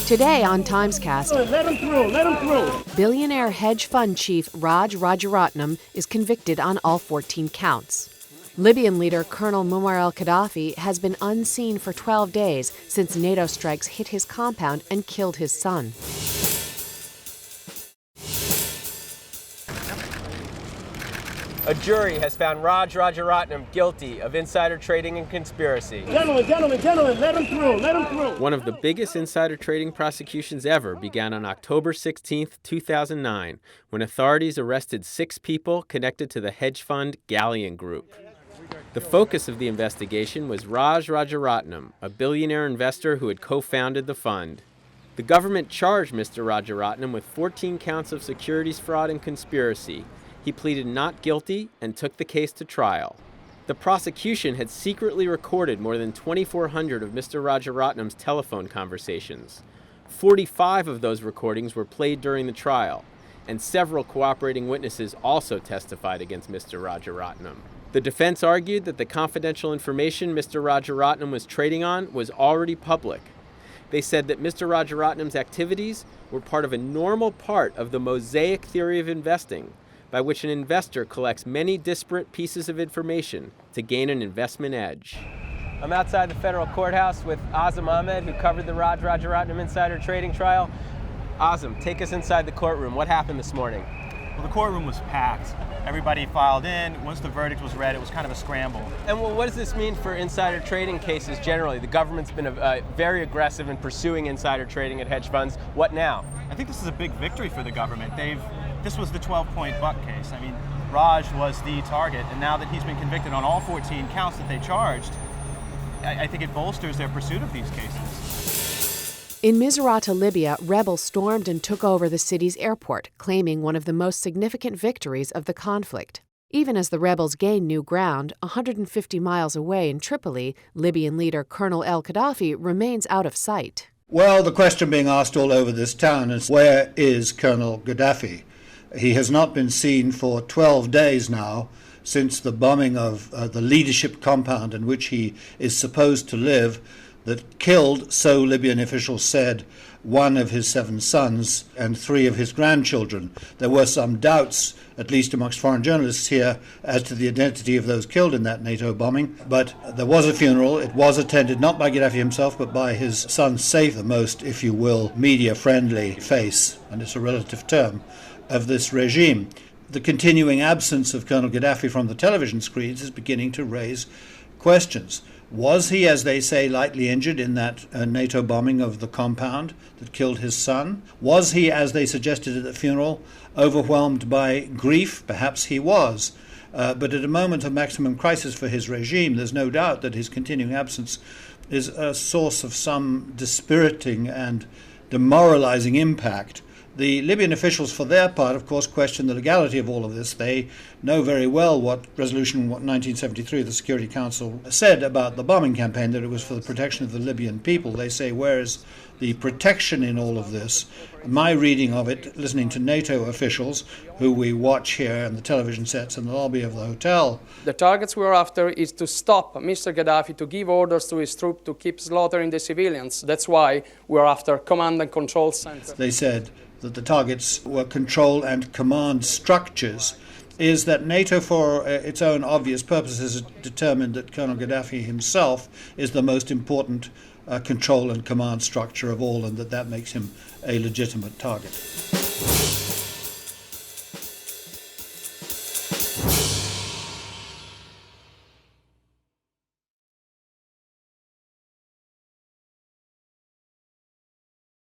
Today on TimesCast, Let him through. billionaire hedge fund chief Raj Rajaratnam is convicted on all 14 counts. Libyan leader Colonel Muammar el-Qaddafi has been unseen for 12 days since NATO strikes hit his compound and killed his son. A jury has found Raj Rajaratnam guilty of insider trading and conspiracy. Gentlemen, let him through. One of the biggest insider trading prosecutions ever began on October 16, 2009, when authorities arrested 6 people connected to the hedge fund Galleon Group. The focus of the investigation was Raj Rajaratnam, a billionaire investor who had co-founded the fund. The government charged Mr. Rajaratnam with 14 counts of securities fraud and conspiracy. He pleaded not guilty and took the case to trial. The prosecution had secretly recorded more than 2,400 of Mr. Rajaratnam's telephone conversations. 45 of those recordings were played during the trial, and several cooperating witnesses also testified against Mr. Rajaratnam. The defense argued that the confidential information Mr. Rajaratnam was trading on was already public. They said that Mr. Rajaratnam's activities were part of a normal part of the mosaic theory of investing, by which an investor collects many disparate pieces of information to gain an investment edge. I'm outside the federal courthouse with Azam Ahmed, who covered the Raj Rajaratnam insider trading trial. Azam, take us inside the courtroom. What happened this morning? Well, the courtroom was packed. Everybody filed in. Once the verdict was read, it was kind of a scramble. And what does this mean for insider trading cases generally? The government's been very aggressive in pursuing insider trading at hedge funds. What now? I think this is a big victory for the government. This was the 12-point buck case. I mean, Raj was the target, and now that he's been convicted on all 14 counts that they charged, I think it bolsters their pursuit of these cases. In Misrata, Libya, rebels stormed and took over the city's airport, claiming one of the most significant victories of the conflict. Even as the rebels gain new ground, 150 miles away in Tripoli, Libyan leader Colonel el-Qaddafi remains out of sight. Well, the question being asked all over this town is, where is Colonel Gaddafi? He has not been seen for 12 days now, since the bombing of the leadership compound in which he is supposed to live, that killed, so Libyan officials said, 1 of his 7 sons and 3 of his grandchildren. There were some doubts, at least amongst foreign journalists here, as to the identity of those killed in that NATO bombing. But there was a funeral. It was attended not by Gaddafi himself, but by his son Saif, the most, if you will, media-friendly face, and it's a relative term, of this regime. The continuing absence of Colonel Gaddafi from the television screens is beginning to raise questions. Was he, as they say, lightly injured in that NATO bombing of the compound that killed his son? Was he, as they suggested at the funeral, overwhelmed by grief? Perhaps he was. But at a moment of maximum crisis for his regime, there's no doubt that his continuing absence is a source of some dispiriting and demoralizing impact. The Libyan officials, for their part, of course, question the legality of all of this. They know very well what Resolution 1973 of the Security Council said about the bombing campaign, that it was for the protection of the Libyan people. They say, where is the protection in all of this? My reading of it, listening to NATO officials, who we watch here in the television sets in the lobby of the hotel. The targets we're after is to stop Mr. Gaddafi, to give orders to his troops to keep slaughtering the civilians. That's why we're after command and control centers. They said that the targets were control and command structures. Is that NATO, for its own obvious purposes, has determined that Colonel Gaddafi himself is the most important control and command structure of all, and that makes him a legitimate target.